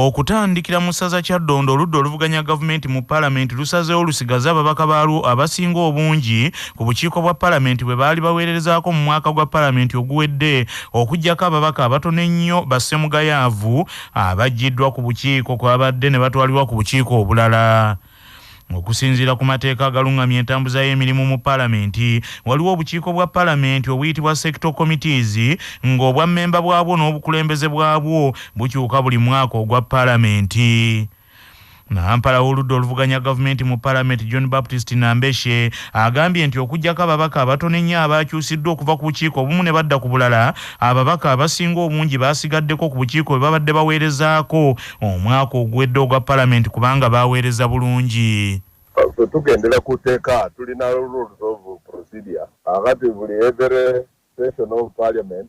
okutandikira mu ssaza Kyaddondo oludda oluvuganya gavumenti mu Parliament lusazeewo lusigaza ababaka baalwo abasinga obungi ku bukiiko bwa Parliament bwe baali baweererezaako mu mwaka gwa Parliament oguwedde okuggyako ababaka abatono ennyo bassemugayaavu abaggiddwa ku bukiiko kwabadde ne batwalibwa ku bukiiko obulala. Okusinziira ku mateeka agalungamya entambuza y'emirimu mu Parliament, waliwo obukiiko bwa Parliament obuyitibwa sector committees ng'obwa mmemba bwabwo n'obukulembeze bwabwo bukyuka buli mwaka ogwa Parliament. Nampala oludda oluvuganya gavumenti mu Parliament John Baptist Nambeshe agambye nti okuggyako ababaka abatono ennyo abakyusiddwa okuva ku bukiiko obumu ne badda ku bulala, ababaka abasinga obungi baasigaddeko ku bukiiko bwe babadde baweerezaako omwaka oguwedde ogwa Parliament kubanga baweereza bulungi. Tugendera kuteeka tulina rules of procedure akati buli every session of Parliament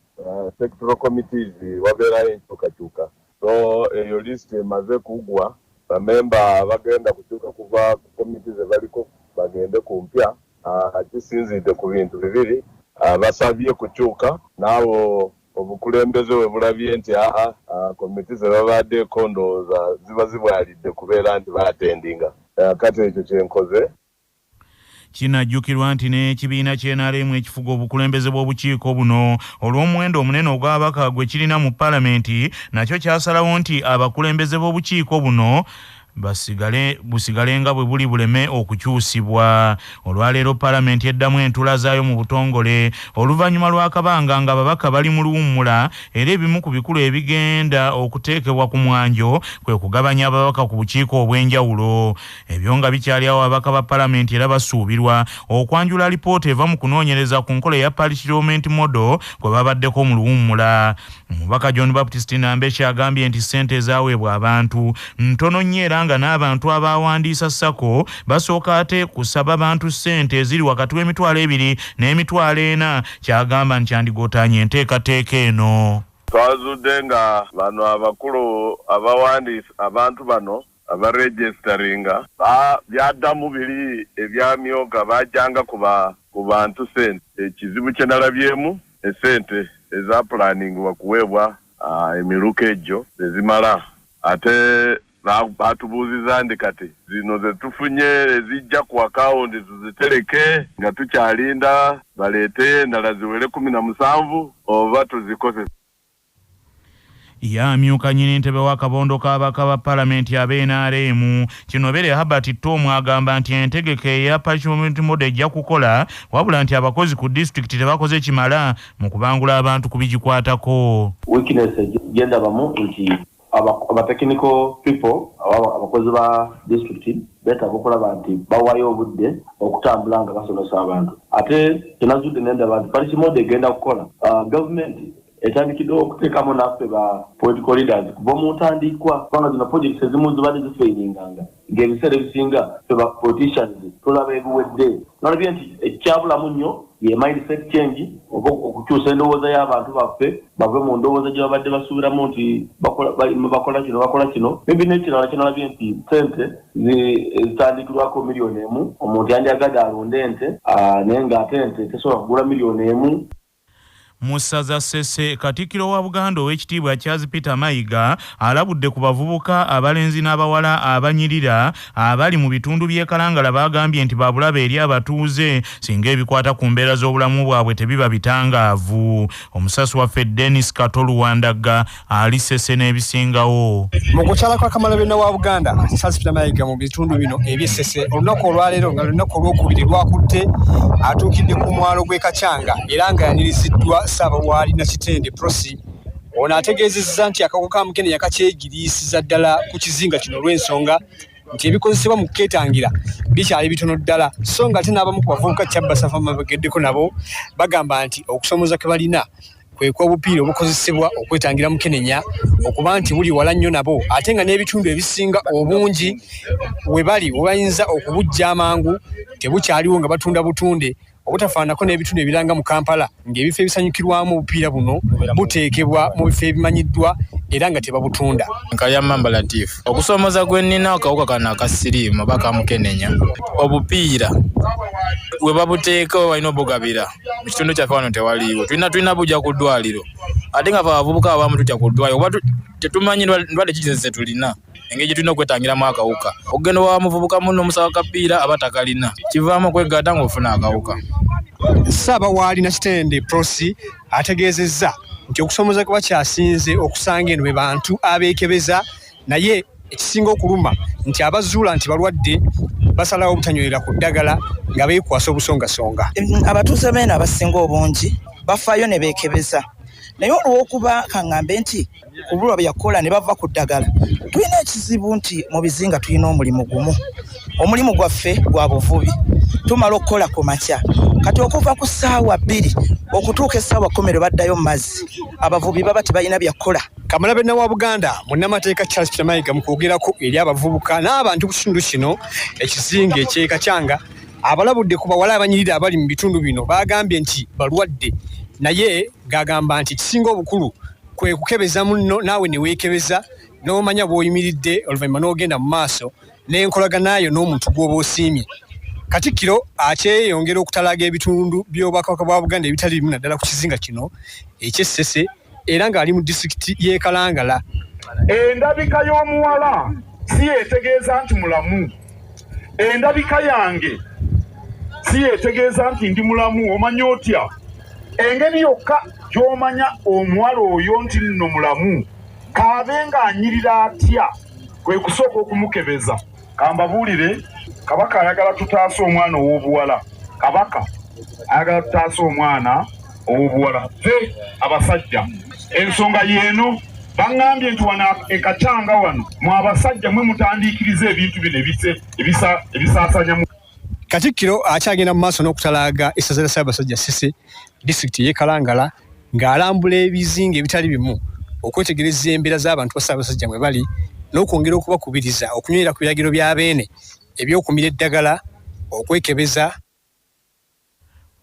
sectoral committees wabeerayo enkyukakyuka, so eyo list emaze kuggwa. Bamemba bagenda kukyuka kuva ku komiti ze baliko bagende ku mpya. Kisinzidde ku bintu bibiri, basabye kukyuka n'abo obukulembeze we bulabye nti komiti ze babaddeko ndowooza ziba zibwalidde kubeera nti baatendinga. Kati ekyo kyenkoze. Kinajjukirwa nti n'ekibiina ky'NRM ekifuga obukulembeze bw'obukiiko buno olw'omuwendo omunene ogw'ababaka gwe kirina mu Parliament nakyo kyasalawo nti abakulembeze b'obukiiko buno busigale nga bwe buli buleme okukyusibwa. Olwaleero Parliament eddamu entula zaayo mu butongole oluvannyuma lw'akabanga nga ababaka bali mu luwummula era ebimu ku bikulu ebigenda okuteekebwa ku mwanjo kwe kugabanya ababaka ku bukiiko obw'enjawulo. Ebyo nga bikyali awo ababaka ba Parliament era basuubirwa okwanjula alipoota eva mu kunoonyereza ku nkola eya parliament model kwe babaddeko mu luwummula. Omubaka John Baptist Nambeshe agambye nti ssente ezaweebwa abantu ntono nnyo era nga n'abantu abawandiisa SACCO basooka ate kusaba bantu ssente eziri wakati w'emitwalo 2 n'emitwalo 4. Kyagamba nti kyandigootaanye enteekateeka eno. Twazudde nga bano abakulu abawandiisa abantu bano abaregisteringa byaddamu biri ebyamyoga bajjanga ku bantu ssente. Ekizibu kye nalabyemu essente eza planning wakuweebwa emiruka egyo ezimala ate batubuuziza ndi kati zino ze tufunye ezijja ku akawunti tuzitereke nga tukyalinda baleete endala ziwere 17 oba tuzikozesa. Yamyuka nnyini ntebe w'akabondo k'ababaka ba Parliament ab'NRM Kinobere Herbert Tom agamba nti entegeke eya parliament model ejja kukola wabula nti abakozi ku district tebakoze kimala mu kubangula abantu ku bigikwatako. Weakness genda bamu nti aba technical people abakozi ba district beta kukola nti bawayo obudde okutambula nga basomesa abantu. Ate tunazudde nenda abantu parliament model genda kukola government etandikidde okuteekamu naffe ba political leaders kuva mu ntandikwa kubanga zino projects ezimu zibadde zifeeringanga ng'ebiseera ebisinga ffe ba politicians tulaba ebiwedde. Nolabye nti ekyabulamu nnyo ye mindset change okukyusa endowooza y'abantu baffe bave mu ndowooza gye babadde basuubiramu nti bakola kino. Maybe n'ekirala kinalabye nti ssente zitandikirwako $1 million. Omuntu yandiyagadde alonde ente naye ng'ate ente tesobola kugula $1 million. Musaza Sese Katikkiro wa Buganda ow'ekitiibwa Charles Peter Mayiga alabudde ku bavubuka abalenzi n'abawala abanyirira abali mu bitundu by'e Kalangala bagambye nti babulabe eri abatuuze singa ebikwata ku mbeera z'obulamu bwabwe tebiba bitangaavu. Omusasi waffe Dennis Katolu Wandaga ali Sese n'ebisingawo. Mu kukyala kwa Kamalabyonna wa Buganda Charles Peter Mayiga mu bitundu bino eby'Essese olunaku olwaleero nga lunaku olwokubiri lwakutte atuukidde ku mwalo gw'e Kachanga era nga yaniriziddwa Sabawaali na Kitende Prosi. Ono ategeezezza nti akawuka ka Mukenenya kakyegiriisiza ddala ku kizinga kino olw'ensonga nti ebikozesebwa mu kukeetangira bikyali bitono ddala, so nga ate n'abamu ku bavubuka Kyabbasafa bageddeko nabo bagamba nti okusomoza ke balina kwe kw'obupiira obukozesebwa okwetangira Mukenenya okuba nti buli wala nnyo nabo ate nga n'ebitundu ebisinga obungi we bali we bayinza okubujja amangu tebukyaliwo nga batunda butunde obutafaanako n'ebitundu ebiranga mu Kampala ng'ebifo ebisanyukirwamu obupiira buno buteekebwa mu bifo ebimanyiddwa era nga tebabutunda. Nkaya Mamba Latifu okusomoza gwe nnina akawuka kano akasiriimu oba ka Mukenenya obupiira we babuteeka walina obugabira mu kitundu kyaffe wano tewaliiwo tulina bujja ku ddwaliro ate nga abavubuka abamu tutya ku ddwaliro tetumanyi ndwadde ki ze tulina engeri tulina okwetangiramu akawuka okugenda wa muvubuka muno omusawo kapiira aba takalina kivaamu okwegatta ng'ofuna akawuka. Ssaabawaali Nakitende Prosi ategeezezza nti okusomoza kuba kyasinze okusanga eno be bantu abeekebeza naye ekisinga okuluma nti abazuula nti balwadde basalawo obutanywerera ku ddagala nga beekwasa obusongasonga. Abatuuze beena abasinga obungi bafaayo ne beekebeza naye olw'okuba kaŋŋambe nti ku bulwa bwe yakola ne bava ku ddagala tulina ekizibu nti mu bizinga tulina omulimu gumu. Omulimu gwaffe gwa buvubi tumala okukola ku makya kati okuva ku ssaawa 2 okutuuka essaawa 10 baddayo mu mazzi abavubi baba tebalina byakola. Kamalabe wa Buganda munnamateeka Charles Peter Mayiga mu kwogerako eri abavubuka n'abantu ku kitundu kino ekizinga eky'Ekachanga abalabudde ku bawala abanyirira abali mu bitundu bino bagambye nti balwadde naye gagamba nti kisinga obukulu kwe kukebeza muno naawe ne weekebeza n'omanya bw'oyimiridde oluvannyuma n'ogenda mu maaso n'enkolaganayo n'omuntu gw'oba osiimye. Katikkiro akyeyongera okutalaaga ebitundu by'obwakabaka bwa Buganda ebitali bimu naddala ku kizinga kino eky'Essese era ng'ali mu disitulikiti y'e Kalangala. Endabika y'omuwala si yeetegeeza nti mulamu. Endabika yange si yeetegeeza nti ndi mulamu. Omanya otya? Engeri yokka gy'omanya omuwala oyo nti nno mulamu kaabe ng'anyirira atya kwe kusooka okumukebeza. Kambabuulire, Kabaka ayagala tutaasa omwana ow'obuwala. Kabaka ayagala tutaasa omwana ow'obuwala. Ffe abasajja ensonga yeeno baŋŋambye nti wano Ekachanga wano mu abasajja mwe mutandiikiriza ebintu bino ebisaasanya. Katikkiro akyagenda mu maaso n'okutalaaga essaza lya Ssaabasajja Ssese disitulikiti y'e Kalangala ng'alambula ebizinga ebitali bimu okwetegereza embeera z'abantu ba Ssaabasajja mwe bali n'okwongera okubakubiriza okunywera ku biragiro bya beene eby'okumira eddagala okwekebeza.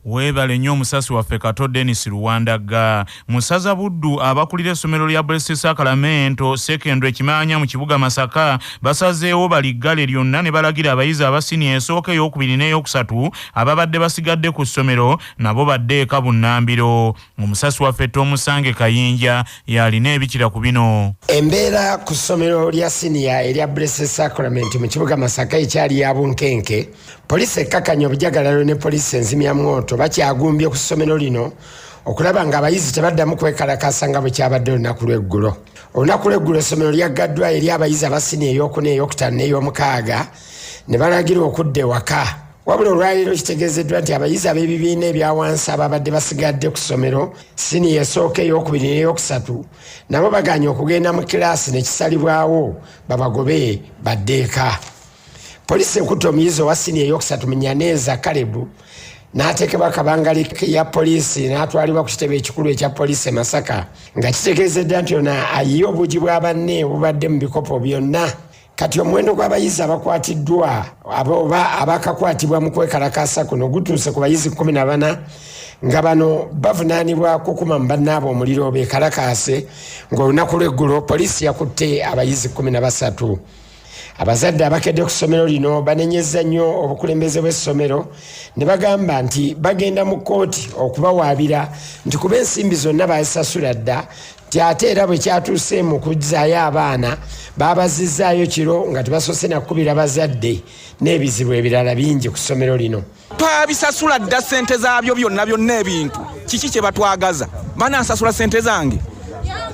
Weebale nnyo omusasi waffe Kato Dennis Luwandaga. Musaza Buddu abakulira essomero lya Blessed Sacramento Secondary Kimanya mu kibuga Masaka basazeewo baliggale lyonna ne balagira abayizi abasini esooka ey'okubiri n'eyokusatu ababadde basigadde ku ssomero nabo badde eka bunnambiro. Omusasi waffe Tomusange Kayinja yalina ebikira ku bino. Embeera ku ssomero lya siniya erya Blessed Sacramento mu kibuga Masaka ekyali ya bunkenke poliisi ekkakanya obujagalalo ne poliisi enzimyamwoto bakyagumbye ku ssomero lino okulaba nga abayizi tebaddamu kwekalakasa nga bwe kyabadde olunaku lw'eggulo. Olunaku lw'eggulo essomero lyaggaddwa eri abayizi abasini ey'okuna ey'okutaano n'ey'omukaaga ne balagirwa okudda ewaka. Wabula olwaleero kitegeezeddwa nti abayizi ab'ebibiina ebya wansi ababadde basigadde ku ssomero siniya esooka ey'okubiri n'ey'okusatu nabo baganye okugenda mu kiraasi ne kisalibwawo babagobe badde eka. Poliisi ekutte omuyizi owa siniya ey'okusatu Munyaneeza Kalebu n'ateekebwa kabangali ya poliisi n'atwalibwa ku kitebe ekikulu ekya poliisi e Masaka nga kitegeezeddwa nti ono ayiye obuugi bwa banne obubadde mu bikopo byonna. Kati omuwendo gw'abayizi abakwatiddwa oba abakakwatibwa mu kwekalakaasa kuno gutuuse ku bayizi 14 nga bano bavunaanibwa kukuma mu bannaabwe omuliro beekalakaase ng'olunaku lw'eggulo poliisi yakutte abayizi 13. Abazadde abakedde ku ssomero lino banenyezza nnyo obukulembeze bw'essomero ne bagamba nti bagenda mu kkooti okubawaabira nti kuba ensimbi zonna bazisasula dda nti ate era bwe kyatuuse mu kuzzaayo abaana babazizzaayo kiro nga tebasoose nakubira bazadde n'ebizibu ebirala bingi ku ssomero lino. Twabisasula dda ssente zaabyo byonna ebintu kiki kye batwagaza banansasula ssente zange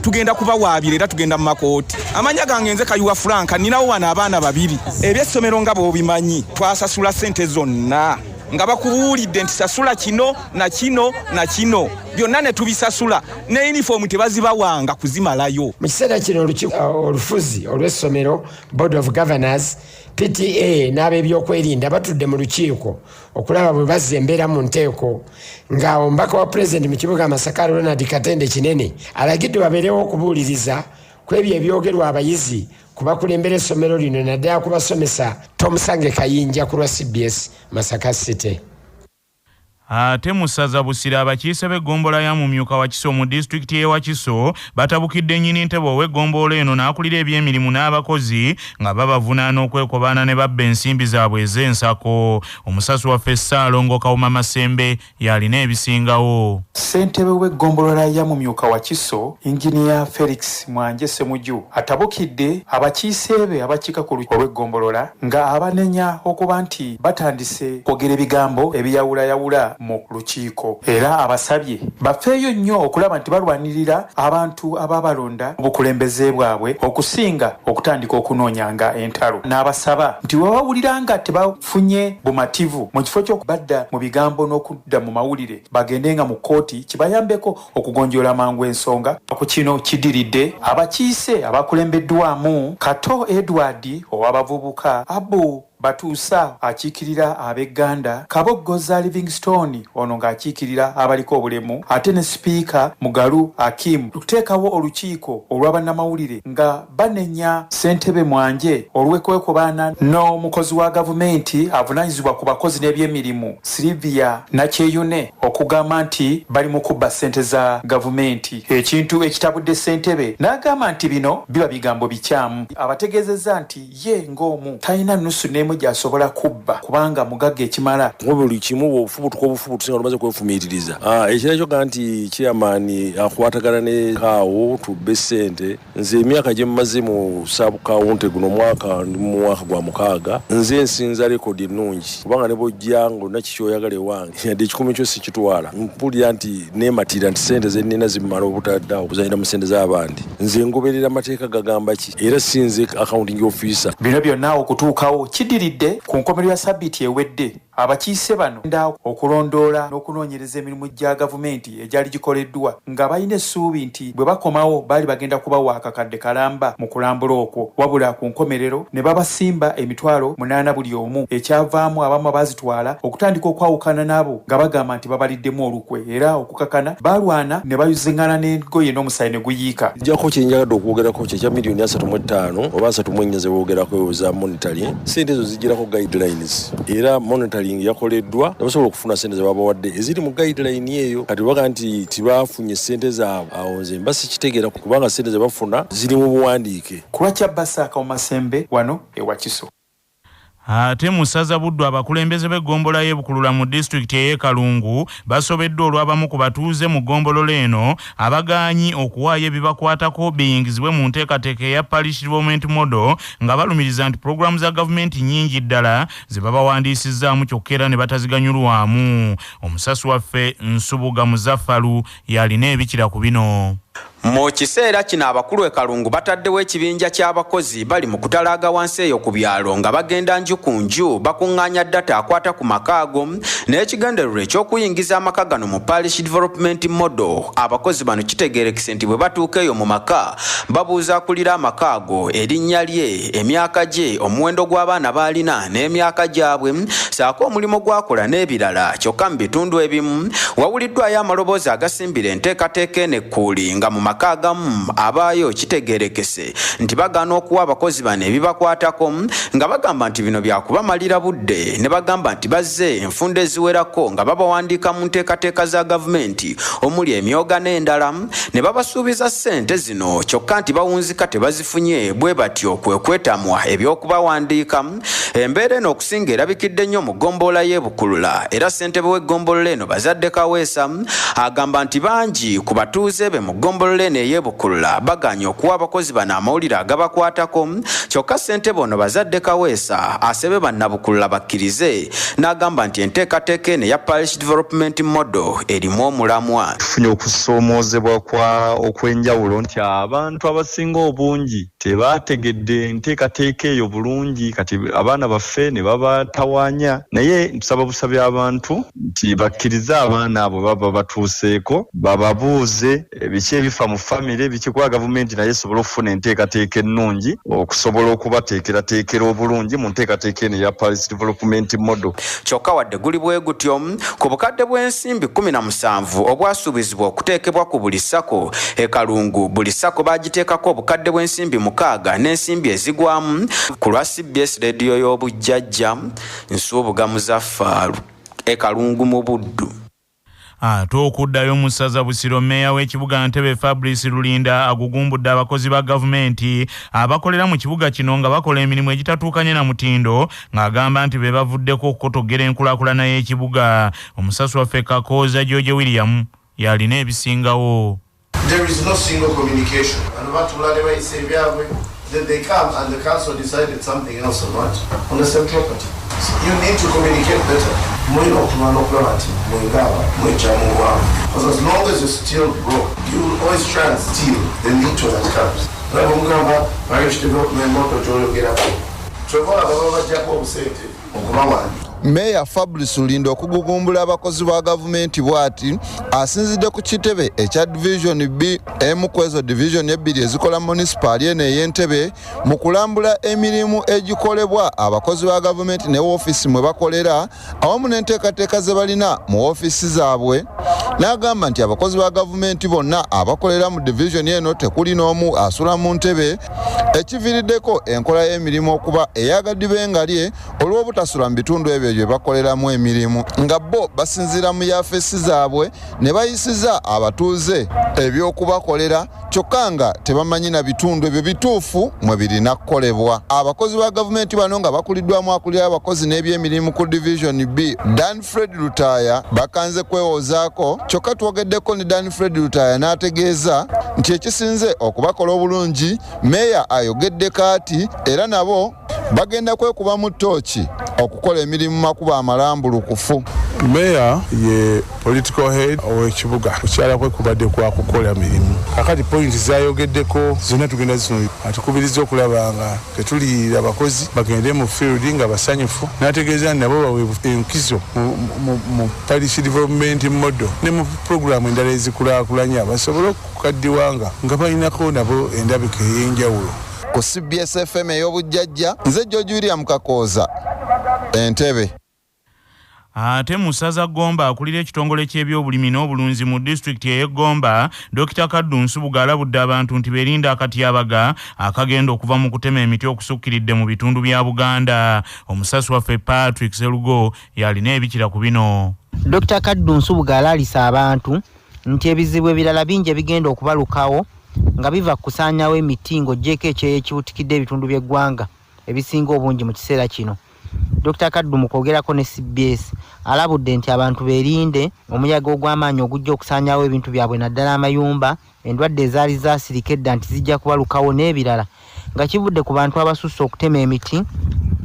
tugenda kubawaabira era tugenda mu makooti. Amanya gange nze Kayuwa Franka ninawo wano abaana 2 ebyessomero nga bw'obimanyi twasasula ssente zonna nga bakubuulidde nti sasula kino na kino na kino byonna ne tubisasula ne uniform tebazibawanga kuzimalayo. Mu kiseera kino olufuzi olw'essomero Board of Governors PTA n'ab'ebyokwerinda batudde mu lukiiko okulaba bwe bazza embeera mu nteeko nga omubaka wa pulezidenti mu kibuga Masaka Ronald Katende Kinene alagidde babeerewo okubuuliriza ku ebyo ebyogerwa abayizi ku bakulembera essomero lino naddala kubasomesa. Tomusange Kayinja ku lwa CBS Masaka City. Ate mu ssaza Busiro abakiise b'eggombolola ya Mumyuka Wakiso mu disitulikiti y'e Wakiso batabukidde nnyini ntebe ow'eggombolola eno n'akulira ebyemirimu n'abakozi nga babavunaana okwekobaana ne babba ensimbi zaabwe ez'ensako. Omusasi waffe Ssaalongo Kawuma Masembe yalina ebisingawo. Ssentebe w'eggombolola ya Mumyuka Wakiso Inginiya Felix Mwanje Semuju atabukidde abakiise be abakiika ku olw'eggombolola nga abanenya okuba nti batandise kwogera ebigambo ebiyawulayawula mu lukiiko, era abasabye bafeeyo nnyo okulaba nti balwanirira abantu ababalonda mu bukulembeze bwabwe okusinga okutandika okunoonyanga entalo. N'abasaba nti bwe bawulira nga tebafunye bumativu mu kifo ky'okubadda mu bigambo n'okudda mu mawulire bagendenga mu kkooti kibayambeko okugonjoola mangu ensonga. Ku kino kidiridde abakiise abakulembeddwamu Kato Edward ow'abavubuka, Abu Batuusa akiikirira ab'Egganda, Kaboggoza Livingstone ono ng'akiikirira abaliko obulemu, ate ne sipiika Mugalu Hakim tuteekawo olukiiko olw'abannamawulire nga banenya Ssentebe Mwanje olw'okwekobaana n'omukozi wa gavumenti avunaanyizibwa ku bakozi n'ebyemirimu Sylvia Nakyeyune okugamba nti bali mu kubba ssente za gavumenti. Ekintu ekitabudde Ssentebe n'agamba nti bino biba bigambo bikyamu. Abategeezezza nti ye ng'omu talina nnusu n'emu gy'asobola kubba kubanga mugagga ekimala. Buli kimu obufubutuko tusinga tumaze kwefumiitiriza. Ekirala kyokka nti chairman akwatagana ne kaawo tubbe ssente. Nze emyaka gye mmaze mu sub-county guno mwaka gwa mukaaga nze nsinza rekodi ennungi kubanga ne bojja ng'olina kikyoyagala ewange yadde ekikumi kyo sikitwala mpulira nti neematira nti ssente ze nnina zimmala obutadda okuzanyira mu ssente z'abandi. Nze ngoberera amateeka gagamba ki era sinze accounting officer. Bino byonna okutuukawo kidiridde ku nkomerero ya sabbiiti ewedde abakiise bano nda okulondoola n'okunoonyereza emirimu gya gavumenti egyali gikoleddwa nga balina essuubi nti bwe bakomawo baali bagenda kubawa akakadde kalamba mu kulambula okwo, wabula ku nkomerero ne babasimba emitwalo 8 buli omu, ekyavaamu abamu bazitwala okutandika okwawukana nabo nga bagamba nti babaliddemu olukwe, era okukakana balwana ne bayuziŋŋana n'engoye n'omusaayi ne guyiika. Jako kyenjagadde okwogerako kye kya milioni 3.5 oba 3.4 ze boogerako za monitoring. Ssente ezo zijjirako guidelines era monitoring yakoleddwa nabasobola okufuna ssente ze babawadde eziri mu guideline eyo. Kati baga nti tibafunye ssente zaabwe awo nze mba sikitegeera kubanga ssente ze bafuna ziri mu buwandiike. Kulwakya Bassa Kawumasembe wano e Wakiso. Ate mu ssaza Buddu abakulembeze b'eggombolola y'e Bukulula mu disitulikiti ey'e Kalungu basobeddwa olw'abamu ku batuuze mu ggombolola eno abagaanyi okuwaayo ebibakwatako biyingizibwe mu nteekateeka eya Parish Development Model nga balumiriza nti pulogulaamu za gavumenti nnyingi ddala ze babawandiisizzaamu kyokka era ne bataziganyulwamu. Omusasi waffe Nsubuga Muzaffalu yalina ebikira ku bino. Mu kiseera kino abakulu e Kalungu bataddewo ekibinja ky'abakozi bali mu kutalaaga wansi eyo ku byalo nga bagenda nju ku nju bakuŋŋaanya ddata akwata ku maka ago n'ekigendererwa eky'okuyingiza amaka gano mu Parish Development Model. Abakozi bano kitegeerekese nti bwe batuuka eyo mu maka babuuza akulira amaka ago erinnya lye, emyaka gye, omuwendo gw'abaana baalina n'emyaka gyabwe saako omulimo gwakola n'ebirala. Kyokka mu bitundu ebimu wawuliddwayo amaloboozi agasimbira enteekateeka enekkuuli nga mu maka agamu abaayo kitegeerekese nti bagaana okuwa abakozi bano ebibakwatako nga bagamba nti bino byakubamalira budde, ne bagamba nti bazze enfunda eziwerako nga babawandiika mu nteekateeka za gavumenti omuli emyoga n'endala, ne babasuubiza ssente zino kyokka nti bawunzika tebazifunye, bwe batyo kwe kwetamwa eby'okubawandiika. Embeera eno okusinga erabikidde nnyo mu ggombolola y'e Bukulula, era ssentebe w'eggombolola eno Bazadde Kaweesa agamba nti bangi ku batuuze be mu ggombolola eno ey'e Bukulula baganye okuwa abakozi bano amawulire agabakwatako, kyokka ssentebe ono Bazadde Kaweesa asebe bannabukulula bakkirize n'agamba nti enteekateeka eno eya Parish Development Model erimu omulamwa. Tufunye okusoomoozebwa okwenjawulo nti abantu abasinga obungi tebategedde enteekateeka eyo bulungi, kati abaana baffe ne babatawaanya. Naye tusaba busabi abantu nti bakkirize abaana abo baba batuuseeko bababuuze biki ebifa mu famire, biki kwa gavumenti naye esobola okufuna enteekateeka ennungi okusobola okubateekerateekera obulungi mu nteekateeka eno eya Parish Development Model. Kyokka wadde guli bwe gutyo ku bukadde bw'ensimbi 17 obwasuubizibwa okuteekebwa ku buli ssako e Kalungu, buli ssako bagiteekako obukadde bw'ensimbi 6 n'ensimbi ezigwamu. Ku lwa CBS Radio y'obujjajja Nsubuga Muzaffalu e Kalungu mu Buddu. Ate okuddayo mu ssaza Busiro, mmeeya w'ekibuga Ntebe Fabrice Lulinda agugumbudde abakozi ba gavumenti abakolera mu kibuga kino nga bakola emirimu egitatuukanye na mutindo, ng'agamba nti be bavuddeko okukotogera enkulaakulana y'ekibuga. Omusasi waffe Kakooza George William yalina ebisingawo. There is no single communication. And what will say that they come and the council decided something else or not on the same property. So you need to communicate better. Because as long as you still broke, you will always try and steal the little that comes. Meya Fabrice Lulinda okugugumbula abakozi ba gavumenti bwati asinzidde ku kitebe ekya Division B emu kwezo Division ebbiri ezikola municipal ene y'Entebe mu kulambula emirimu egikolebwa abakozi ba gavumenti ne office mwe bakolera awamu n'enteekateeka ze balina mu office zaabwe. N'agamba nti abakozi ba gavumenti bonna abakolera mu division eno tekuli n'omu asula mu ntebe, ekiviiriddeko enkola y'emirimu okuba eyagadibengalye olw'obutasula mu bitundu ebyo gye bakoleramu emirimu, nga bo basinziira mu yafeesi zaabwe ne bayisiza abatuuze ebyokubakolera kyokka nga tebamanyi na bitundu ebyo bituufu mwe birina kukolebwa. Abakozi ba gavumenti bano nga bakuliddwamu akulira abakozi n'ebyemirimu ku Division B Danfred Lutaya bakanze kwewozaako, kyokka twogeddeko ne Danfred Lutaya n'ategeeza nti ekisinze okubakola obulungi meeya ayogedde kaati era nabo bagenda kwekuba mu ttooki okukola emirimu makuba amalambulukufu. Meya ye political head ow'ekibuga kukyala kwe kubadde kwa kukola mirimu. Kakati point zayogeddeko zonna tugenda zino atukubiriza okulaba nga tetuliyirira abakozi bagende mu field nga basanyufu, n'ategeeza nabo bawe enkizo mu parish development model ne mu program endala ezikulaakulanya basobole okukaddiwanga nga balinako nabo endabika ey'enjawulo. Ku CBS FM ey'obujjajja nze George William Kakooza, Entebe. Ate mu ssaza Gomba akulira ekitongole ky'ebyobulimi n'obulunzi mu disitulikiti y'e Gomba, Dr. Kaddu Nsubuga alabudde abantu nti beerinda akatyabaga akagenda okuva mu kutema emiti okusukkiridde mu bitundu bya Buganda. Omusasi waffe Patrick Serugo yalina ebikira ku bino. Dr. Kaddu Nsubuga alaalisa abantu nti ebizibu ebirala bingi ebigenda okubalukawo nga biva kusaanyawo emiti ng'oggyeko ekyeyo ekibutikidde ebitundu by'eggwanga ebisinga obungi mu kiseera kino. Dr. Kaddu mu kwogerako ne CBS alabudde nti abantu beerinde omuyaga ogw'amaanyi ogujja okusaanyawo ebintu byabwe naddala amayumba, endwadde ezaali zaasirika edda nti zijja kubalukawo n'ebirala nga kivudde ku bantu abasusse okutema emiti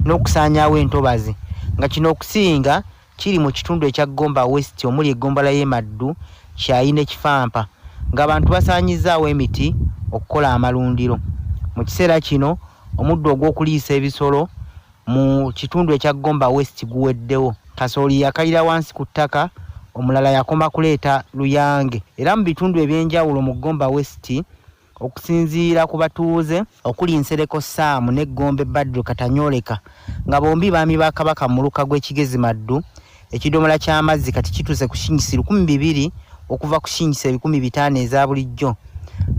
n'okusaanyawo entobazi, nga kino okusinga kiri mu kitundu ekya Gomba West omuli eggombolola y'e Maddu, Kyayi ne Kifampa, ng'abantu basaanyizaawo emiti okukola amalundiro. Mu kiseera kino omuddo ogw'okuliisa ebisolo mu kitundu ekya Gomba West guweddewo. Kasooli yakalira wansi ku ttaka, omulala yakoma kuleeta luyange. Era mu bitundu ebyenjawulo mu Gomba West okusinziira ku batuuze okuli Nsereko Saamu ne Gombe Badru Katanyoleka, nga bombi baami ba Kabaka mu luka gw'Ekigezi Maddu, ekidomola ky'amazzi kati kituuse ku shingisi 200 okuva ku shingisi 500 eza bulijjo,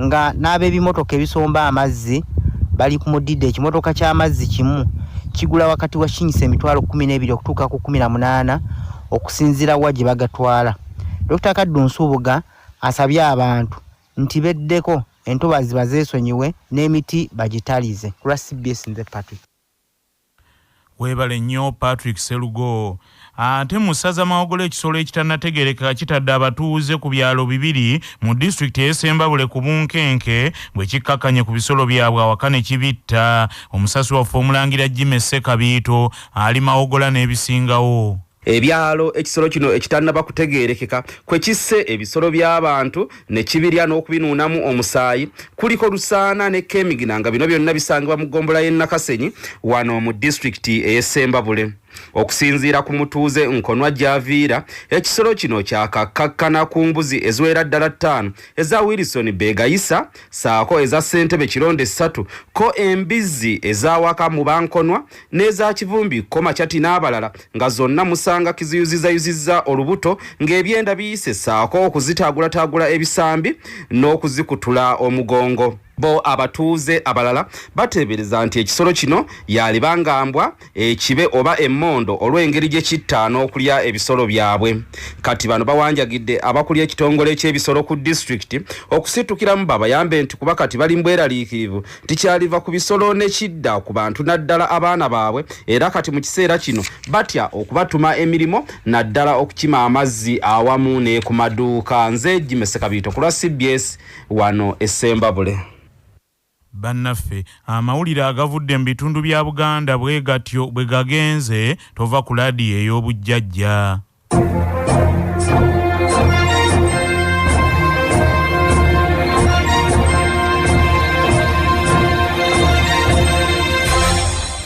nga n'ab'ebimotoka ebisomba amazzi bali ku mudidde. Ekimotoka ky'amazzi kimu kigula wakati wa shingisi 12,000 okutuuka ku 18 okusinziira wa gye bagatwala. Dr. Kaddu Nsubuga asabye abantu nti beddeko entobazi bazeesonyiwe n'emiti bagitalize. Ku CBS nze Patrick. Weebale nnyo Patrick Serugo. Ate mu ssaza Mawogolo ekisolo ekitannategereka kitadde abatuuze ku byalo bibiri mu disitulikiti y'Essembabule ku Bunkenke bwe kikkakanye ku bisolo byabwe awaka ne kibitta. Omusasi waffe Omulangira Jimmy Sekabiito ali Mawogola n'ebisingawo. Ebyalo ekisolo kino ekitannaba kutegeerekeka kwe kisse ebisolo by'abantu ne kibirya n'okubinuunamu omusaayi kuliko Lusaana ne Kemigina, nga bino byonna bisangibwa mu ggombolola y'e Nakasenyi wano mu disitulikiti ey'Essembabule. Okusinziira ku mutuuze Nkonwa Javiira, ekisolo kino kyakakkakkana ku mbuzi eziwera ddala 5 eza Wilson Begayisa saako eza Ssentebe Kironde 3 ko embizzi ezawaka mu Bankonwa n'eza Kivumbi Koma Kyati n'abalala, nga zonna musanga kiziyuzizayuzizza olubuto ng'ebyenda biyise saako okuzitaagulataagula ebisambi n'okuzikutula omugongo. bo abatuuze abalala bateebereza nti ekisolo kino yalibangambwa ekibe oba emmondo olw'engeri gye kitta n'okulya ebisolo byabwe. Kati bano bawanjagidde abakulya ekitongole ky'ebisolo ku disitulikiti okusitukiramu babayambe nti kuba kati bali mbweraliikirivu tikyaliva ku bisolo ne kidda ku bantu naddala abaana baabwe, era kati mu kiseera kino batya okubatuma emirimu naddala okukima amazzi awamu ne ku maduuka. Nze Jimese Kabito ku lwa CBS wano Essembabule. Bannaffe amawulire agavudde mu bitundu bya Buganda bwe gatyo bwe gagenze tova ku laadiyo ey'obujjajja.